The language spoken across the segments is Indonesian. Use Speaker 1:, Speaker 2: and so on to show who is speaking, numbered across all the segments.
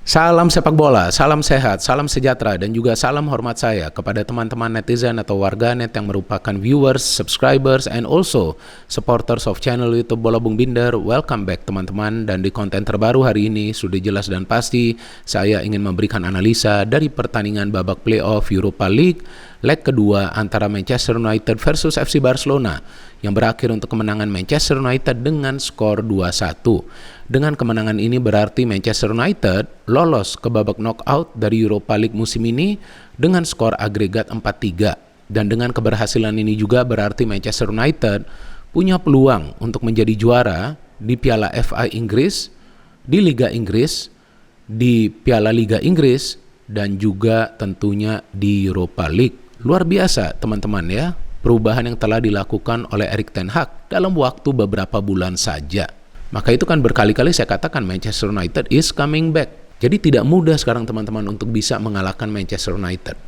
Speaker 1: Salam sepak bola, salam sehat, salam sejahtera, dan juga salam hormat saya kepada teman-teman netizen atau warganet yang merupakan viewers, subscribers, and also supporters of channel YouTube Bola Bung Binder. Welcome back teman-teman, dan di konten terbaru hari ini sudah jelas dan pasti saya ingin memberikan analisa dari pertandingan babak playoff Europa League leg kedua antara Manchester United versus FC Barcelona yang berakhir untuk kemenangan Manchester United dengan skor 2-1. Dengan kemenangan ini berarti Manchester United lolos ke babak knockout dari Europa League musim ini dengan skor agregat 4-3. Dan dengan keberhasilan ini juga berarti Manchester United punya peluang untuk menjadi juara di Piala FA Inggris, di Liga Inggris, di Piala Liga Inggris, dan juga tentunya di Europa League. Luar biasa teman-teman ya, perubahan yang telah dilakukan oleh Erik ten Hag dalam waktu beberapa bulan saja. Maka itu kan berkali-kali saya katakan Manchester United is coming back. Jadi tidak mudah sekarang teman-teman untuk bisa mengalahkan Manchester United.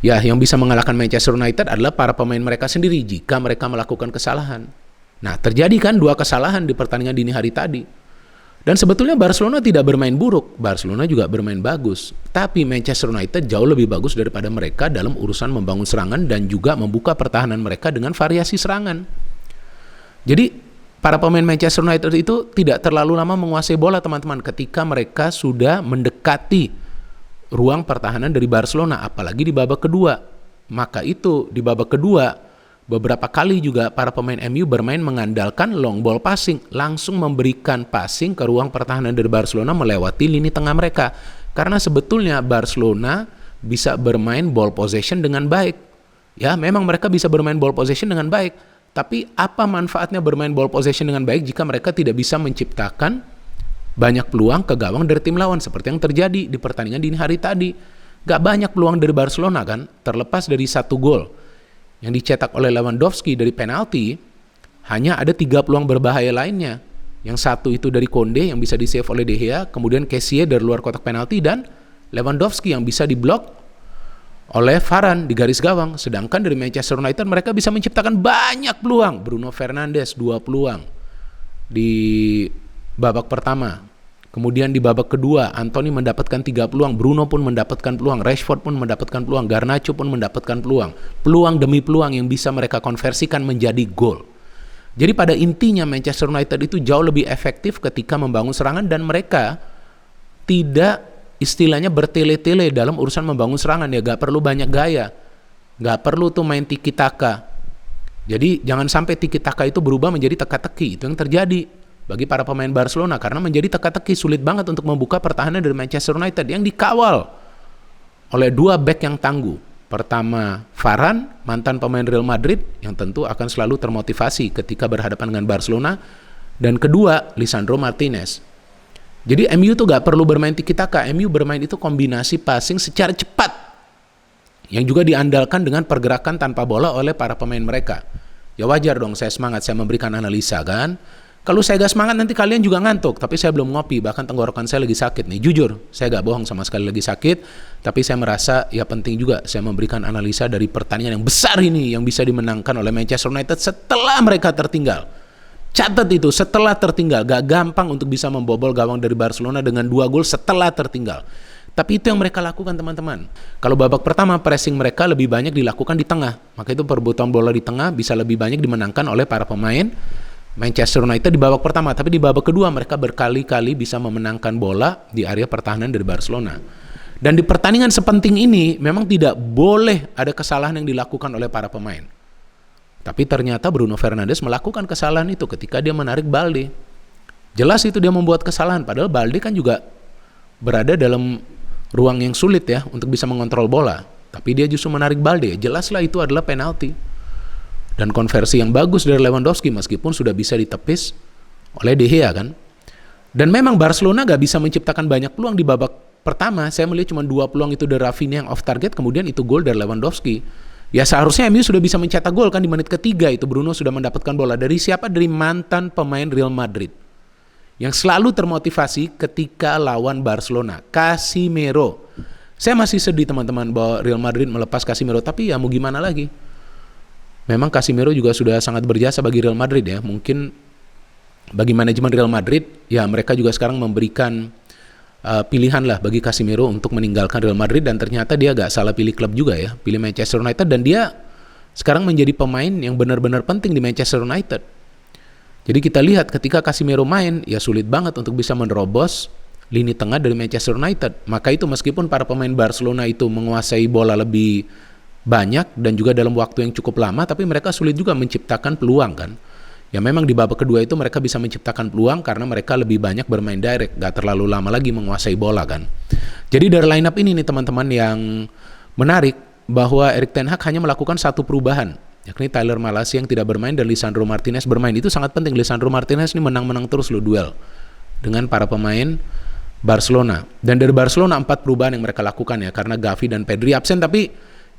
Speaker 1: Ya, yang bisa mengalahkan Manchester United adalah para pemain mereka sendiri jika mereka melakukan kesalahan. Nah, terjadi kan dua kesalahan di pertandingan dini hari tadi. Dan sebetulnya Barcelona tidak bermain buruk, Barcelona juga bermain bagus. Tapi Manchester United jauh lebih bagus daripada mereka dalam urusan membangun serangan dan juga membuka pertahanan mereka dengan variasi serangan. Jadi para pemain Manchester United itu tidak terlalu lama menguasai bola teman-teman ketika mereka sudah mendekati ruang pertahanan dari Barcelona, apalagi di babak kedua. Maka itu di babak kedua beberapa kali juga para pemain MU bermain mengandalkan long ball passing, langsung memberikan passing ke ruang pertahanan dari Barcelona melewati lini tengah mereka. Karena sebetulnya Barcelona bisa bermain ball possession dengan baik. Ya, memang mereka bisa bermain ball possession dengan baik. Tapi apa manfaatnya bermain ball possession dengan baik jika mereka tidak bisa menciptakan banyak peluang ke gawang dari tim lawan seperti yang terjadi di pertandingan dini hari tadi. Gak banyak peluang dari Barcelona kan, terlepas dari satu gol yang dicetak oleh Lewandowski dari penalti, hanya ada 3 peluang berbahaya lainnya. Yang satu itu dari Konde yang bisa di-save oleh De Gea, kemudian Kessie dari luar kotak penalti, dan Lewandowski yang bisa diblok oleh Varane di garis gawang. Sedangkan dari Manchester United mereka bisa menciptakan banyak peluang. Bruno Fernandes 2 peluang di babak pertama. Kemudian di babak kedua, Anthony mendapatkan 3 peluang, Bruno pun mendapatkan peluang, Rashford pun mendapatkan peluang, Garnacho pun mendapatkan peluang. Peluang demi peluang yang bisa mereka konversikan menjadi gol. Jadi pada intinya Manchester United itu jauh lebih efektif ketika membangun serangan dan mereka tidak istilahnya bertele-tele dalam urusan membangun serangan. Ya gak perlu banyak gaya, gak perlu tuh main tiki-taka. Jadi jangan sampai tiki-taka itu berubah menjadi teka-teki. Itu yang terjadi bagi para pemain Barcelona, karena menjadi teka-teki sulit banget untuk membuka pertahanan dari Manchester United yang dikawal oleh 2 bek yang tangguh. Pertama, Varane, mantan pemain Real Madrid yang tentu akan selalu termotivasi ketika berhadapan dengan Barcelona, dan kedua, Lisandro Martinez. Jadi MU tuh gak perlu bermain tiki-taka, MU bermain itu kombinasi passing secara cepat yang juga diandalkan dengan pergerakan tanpa bola oleh para pemain mereka. Ya wajar dong saya semangat, saya memberikan analisa kan. Kalau saya gak semangat nanti kalian juga ngantuk, tapi saya belum ngopi, bahkan tenggorokan saya lagi sakit nih. Jujur, saya gak bohong sama sekali lagi sakit, tapi saya merasa ya penting juga saya memberikan analisa dari pertandingan yang besar ini yang bisa dimenangkan oleh Manchester United setelah mereka tertinggal. Catat itu, setelah tertinggal. Gak gampang untuk bisa membobol gawang dari Barcelona dengan 2 gol setelah tertinggal. Tapi itu yang mereka lakukan teman-teman. Kalau babak pertama pressing mereka lebih banyak dilakukan di tengah, maka itu perebutan bola di tengah bisa lebih banyak dimenangkan oleh para pemain Manchester United di babak pertama. Tapi di babak kedua mereka berkali-kali bisa memenangkan bola di area pertahanan dari Barcelona. Dan di pertandingan sepenting ini memang tidak boleh ada kesalahan yang dilakukan oleh para pemain. Tapi ternyata Bruno Fernandes melakukan kesalahan itu ketika dia menarik Balde. Jelas itu dia membuat kesalahan, padahal Balde kan juga berada dalam ruang yang sulit ya untuk bisa mengontrol bola. Tapi dia justru menarik Balde. Jelaslah itu adalah penalti. Dan konversi yang bagus dari Lewandowski meskipun sudah bisa ditepis oleh De Gea kan. Dan memang Barcelona gak bisa menciptakan banyak peluang di babak pertama. Saya melihat cuma 2 peluang itu dari Rafinha yang off target, kemudian itu gol dari Lewandowski. Ya seharusnya MU sudah bisa mencetak gol kan di menit ketiga itu. Bruno sudah mendapatkan bola dari siapa? Dari mantan pemain Real Madrid yang selalu termotivasi ketika lawan Barcelona, Casemiro. Saya masih sedih teman-teman bahwa Real Madrid melepas Casemiro, tapi ya mau gimana lagi. Memang Casemiro juga sudah sangat berjasa bagi Real Madrid ya. Mungkin bagi manajemen Real Madrid, ya mereka juga sekarang memberikan pilihan lah bagi Casemiro untuk meninggalkan Real Madrid, dan ternyata dia gak salah pilih klub juga ya, pilih Manchester United, dan dia sekarang menjadi pemain yang benar-benar penting di Manchester United. Jadi kita lihat ketika Casemiro main, ya sulit banget untuk bisa menerobos lini tengah dari Manchester United. Maka itu meskipun para pemain Barcelona itu menguasai bola lebih banyak dan juga dalam waktu yang cukup lama, tapi mereka sulit juga menciptakan peluang kan. Ya memang di babak kedua itu mereka bisa menciptakan peluang karena mereka lebih banyak bermain direct, gak terlalu lama lagi menguasai bola kan. Jadi dari line up ini nih teman-teman yang menarik, bahwa Erik ten Hag hanya melakukan satu perubahan, yakni Tyler Malacia yang tidak bermain dan Lisandro Martinez bermain. Itu sangat penting. Lisandro Martinez ini menang-menang terus lo duel dengan para pemain Barcelona. Dan dari Barcelona 4 perubahan yang mereka lakukan ya, karena Gavi dan Pedri absen. Tapi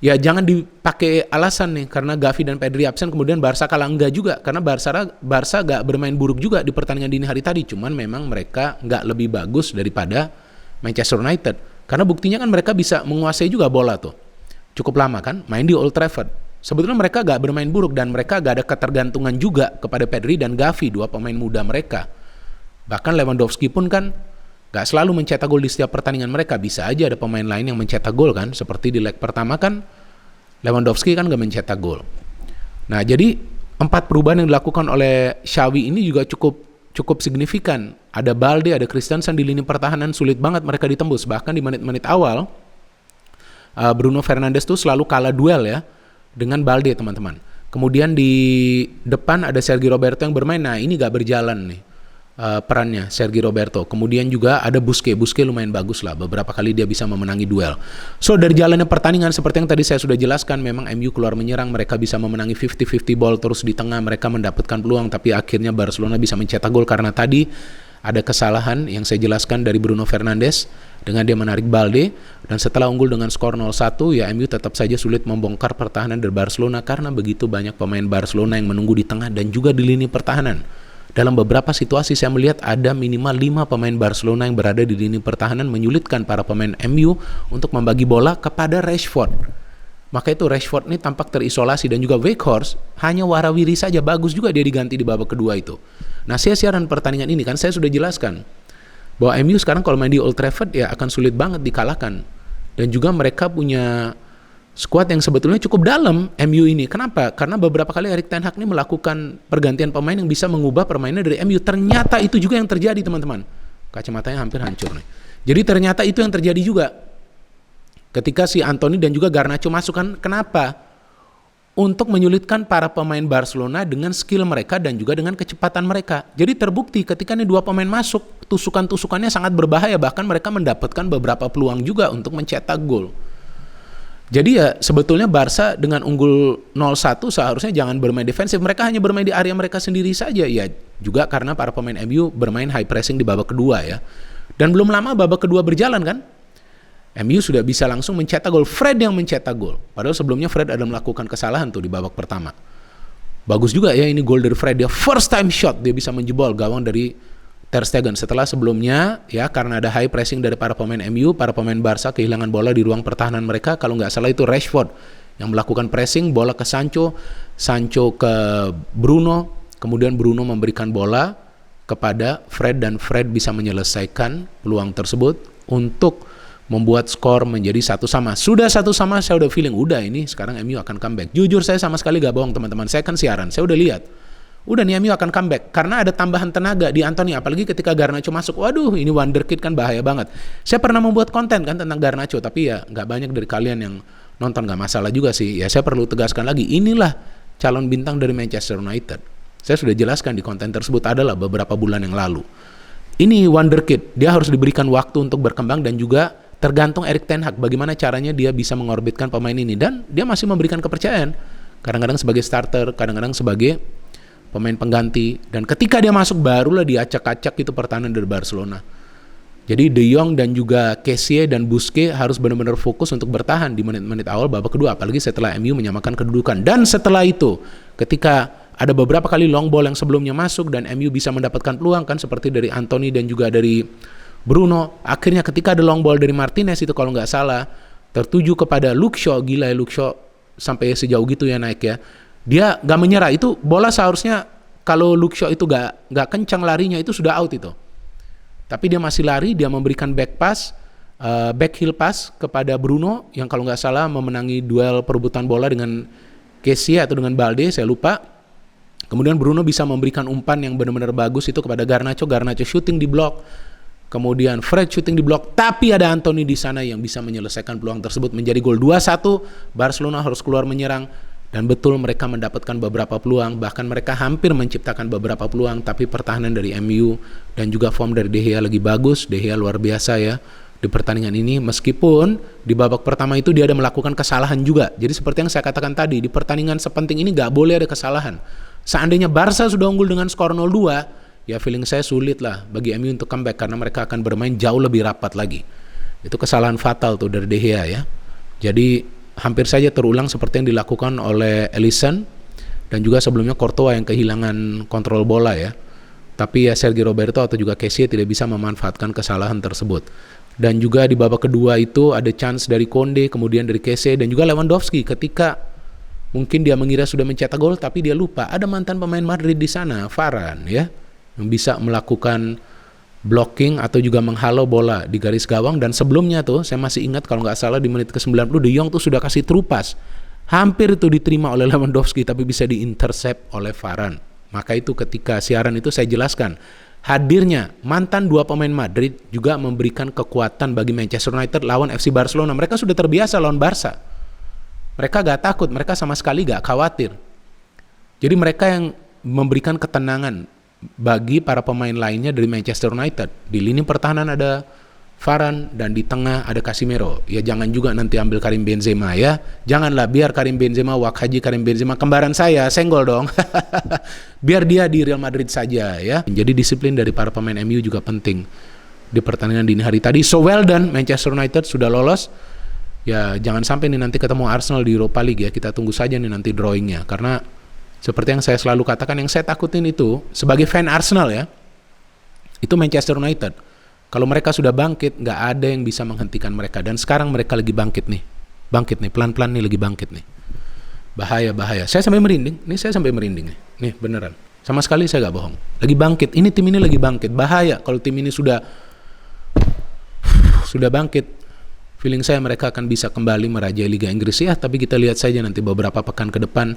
Speaker 1: ya jangan dipakai alasan nih, karena Gavi dan Pedri absen kemudian Barca kalah. Enggak juga, karena Barca gak bermain buruk juga di pertandingan dini hari tadi. Cuman memang mereka gak lebih bagus daripada Manchester United, karena buktinya kan mereka bisa menguasai juga bola tuh cukup lama kan, main di Old Trafford. Sebetulnya mereka gak bermain buruk, dan mereka gak ada ketergantungan juga kepada Pedri dan Gavi, 2 pemain muda mereka. Bahkan Lewandowski pun kan gak selalu mencetak gol di setiap pertandingan mereka. Bisa aja ada pemain lain yang mencetak gol kan, seperti di leg pertama kan Lewandowski kan gak mencetak gol. Nah jadi 4 perubahan yang dilakukan oleh Xavi ini juga cukup signifikan. Ada Balde, ada Christensen di lini pertahanan, sulit banget mereka ditembus. Bahkan di menit-menit awal Bruno Fernandes tuh selalu kalah duel ya dengan Balde teman-teman. Kemudian di depan ada Sergio Roberto yang bermain. Nah ini gak berjalan nih perannya Sergio Roberto. Kemudian juga ada Busquets lumayan bagus lah, beberapa kali dia bisa memenangi duel. So dari jalannya pertandingan seperti yang tadi saya sudah jelaskan, memang MU keluar menyerang, mereka bisa memenangi 50-50 ball terus di tengah, mereka mendapatkan peluang, tapi akhirnya Barcelona bisa mencetak gol karena tadi ada kesalahan yang saya jelaskan dari Bruno Fernandes dengan dia menarik Balde. Dan setelah unggul dengan skor 0-1, ya MU tetap saja sulit membongkar pertahanan dari Barcelona karena begitu banyak pemain Barcelona yang menunggu di tengah dan juga di lini pertahanan. Dalam beberapa situasi saya melihat ada minimal 5 pemain Barcelona yang berada di lini pertahanan, menyulitkan para pemain MU untuk membagi bola kepada Rashford. Maka itu Rashford ini tampak terisolasi, dan juga Weghorst hanya warawiri saja, bagus juga dia diganti di babak kedua itu. Nah siaran pertandingan ini kan saya sudah jelaskan bahwa MU sekarang kalau main di Old Trafford ya akan sulit banget dikalahkan. Dan juga mereka punya skuad yang sebetulnya cukup dalam MU ini. Kenapa? Karena beberapa kali Erik ten Hag ini melakukan pergantian pemain yang bisa mengubah permainan dari MU. Ternyata itu juga yang terjadi teman-teman. Kacamatanya hampir hancur nih. Jadi ternyata itu yang terjadi juga ketika si Antony dan juga Garnacho masuk kan. Kenapa? Untuk menyulitkan para pemain Barcelona dengan skill mereka dan juga dengan kecepatan mereka. Jadi terbukti ketika ini 2 pemain masuk, tusukan-tusukannya sangat berbahaya, bahkan mereka mendapatkan beberapa peluang juga untuk mencetak gol. Jadi ya sebetulnya Barca dengan unggul 0-1 seharusnya jangan bermain defensif, mereka hanya bermain di area mereka sendiri saja ya. Juga karena para pemain MU bermain high pressing di babak kedua ya. Dan belum lama babak kedua berjalan kan, MU sudah bisa langsung mencetak gol. Fred yang mencetak gol. Padahal sebelumnya Fred ada melakukan kesalahan tuh di babak pertama. Bagus juga ya ini gol dari Fred. Dia first time shot, dia bisa menjebol gawang dari Ter Stegen. Setelah sebelumnya ya karena ada high pressing dari para pemain MU, para pemain Barca kehilangan bola di ruang pertahanan mereka. Kalau nggak salah itu Rashford yang melakukan pressing, bola ke Sancho ke Bruno, kemudian Bruno memberikan bola kepada Fred dan Fred bisa menyelesaikan peluang tersebut untuk membuat skor menjadi 1-1. Sudah 1-1, saya udah feeling udah ini sekarang MU akan comeback. Jujur saya sama sekali gak bohong teman-teman, saya kan siaran, saya udah lihat udah nih MU akan comeback karena ada tambahan tenaga di Antony, apalagi ketika Garnacho masuk. Waduh ini wonderkid kan, bahaya banget. Saya pernah membuat konten kan tentang Garnacho, tapi ya gak banyak dari kalian yang nonton, gak masalah juga sih. Ya saya perlu tegaskan lagi, inilah calon bintang dari Manchester United. Saya sudah jelaskan di konten tersebut adalah beberapa bulan yang lalu. Ini wonderkid, dia harus diberikan waktu untuk berkembang dan juga tergantung Erik ten Hag bagaimana caranya dia bisa mengorbitkan pemain ini, dan dia masih memberikan kepercayaan kadang-kadang sebagai starter, kadang-kadang sebagai pemain pengganti, dan ketika dia masuk barulah diacak-acak itu pertahanan dari Barcelona. Jadi De Jong dan juga Kessie dan Busquets harus benar-benar fokus untuk bertahan di menit-menit awal babak kedua, apalagi setelah MU menyamakan kedudukan. Dan setelah itu ketika ada beberapa kali long ball yang sebelumnya masuk dan MU bisa mendapatkan peluang kan, seperti dari Antony dan juga dari Bruno, akhirnya ketika ada long ball dari Martinez itu kalau nggak salah tertuju kepada Luke Shaw. Gila ya Luke Shaw sampai sejauh gitu ya naik ya. Dia nggak menyerah, itu bola seharusnya kalau Luke Shaw itu nggak kencang larinya itu sudah out itu. Tapi dia masih lari, dia memberikan back pass, back heel pass kepada Bruno yang kalau nggak salah memenangi duel perebutan bola dengan Kessie atau dengan Balde, saya lupa. Kemudian Bruno bisa memberikan umpan yang benar-benar bagus itu kepada Garnacho. Garnacho shooting di blok. Kemudian Fred shooting di blok. Tapi ada Anthony di sana yang bisa menyelesaikan peluang tersebut menjadi gol 2-1. Barcelona harus keluar menyerang. Dan betul mereka mendapatkan beberapa peluang. Bahkan mereka hampir menciptakan beberapa peluang. Tapi pertahanan dari MU dan juga form dari De Gea lagi bagus. De Gea luar biasa ya di pertandingan ini, meskipun di babak pertama itu dia ada melakukan kesalahan juga. Jadi seperti yang saya katakan tadi, di pertandingan sepenting ini gak boleh ada kesalahan. Seandainya Barca sudah unggul dengan skor 0-2, ya feeling saya sulit lah bagi MU untuk comeback karena mereka akan bermain jauh lebih rapat lagi. Itu kesalahan fatal tuh dari De Gea ya. Jadi hampir saja terulang seperti yang dilakukan oleh Alisson dan juga sebelumnya Courtois yang kehilangan kontrol bola ya. Tapi ya Sergio Roberto atau juga Kessie tidak bisa memanfaatkan kesalahan tersebut. Dan juga di babak kedua itu ada chance dari Konde, kemudian dari Kessie dan juga Lewandowski ketika mungkin dia mengira sudah mencetak gol tapi dia lupa ada mantan pemain Madrid di sana, Varane ya, yang bisa melakukan blocking atau juga menghalau bola di garis gawang. Dan sebelumnya tuh saya masih ingat kalau nggak salah di menit ke-90 De Jong tuh sudah kasih terupas. Hampir itu diterima oleh Lewandowski tapi bisa diintercept oleh Varane. Maka itu ketika siaran itu saya jelaskan hadirnya mantan dua pemain Madrid juga memberikan kekuatan bagi Manchester United lawan FC Barcelona. Mereka sudah terbiasa lawan Barca. Mereka gak takut, mereka sama sekali gak khawatir. Jadi mereka yang memberikan ketenangan bagi para pemain lainnya dari Manchester United. Di lini pertahanan ada Varane dan di tengah ada Casemiro. Ya jangan juga nanti ambil Karim Benzema ya. Janganlah, biar Karim Benzema, Wak Haji Karim Benzema, kembaran saya, senggol dong. Biar dia di Real Madrid saja ya. Jadi disiplin dari para pemain MU juga penting di pertandingan dini hari tadi. So well done, Manchester United sudah lolos. Ya jangan sampai nih nanti ketemu Arsenal di Europa League ya. Kita tunggu saja nih nanti drawingnya. Karena seperti yang saya selalu katakan, yang saya takutin itu sebagai fan Arsenal ya, itu Manchester United. Kalau mereka sudah bangkit, nggak ada yang bisa menghentikan mereka. Dan sekarang mereka lagi bangkit nih, pelan-pelan nih lagi bangkit nih. Bahaya. Saya sampai merinding, nih beneran. Sama sekali saya nggak bohong. Lagi bangkit, ini tim ini lagi bangkit. Bahaya kalau tim ini sudah bangkit. Feeling saya mereka akan bisa kembali merajai Liga Inggris ya. Tapi kita lihat saja nanti beberapa pekan ke depan.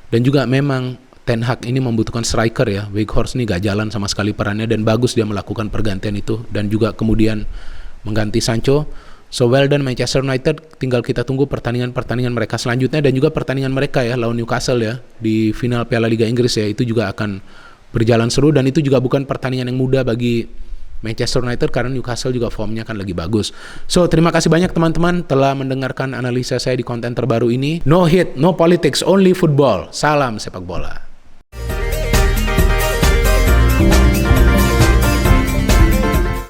Speaker 1: Dan juga memang Ten Hag ini membutuhkan striker ya. Weghorst ini gak jalan sama sekali perannya dan bagus dia melakukan pergantian itu dan juga kemudian mengganti Sancho. So well done Manchester United, tinggal kita tunggu pertandingan-pertandingan mereka selanjutnya dan juga pertandingan mereka ya lawan Newcastle ya di final Piala Liga Inggris ya, itu juga akan berjalan seru dan itu juga bukan pertandingan yang mudah bagi Manchester United karena Newcastle juga formnya kan lagi bagus. So terima kasih banyak teman-teman telah mendengarkan analisa saya di konten terbaru ini. No hate, no politics, only football. Salam sepak bola.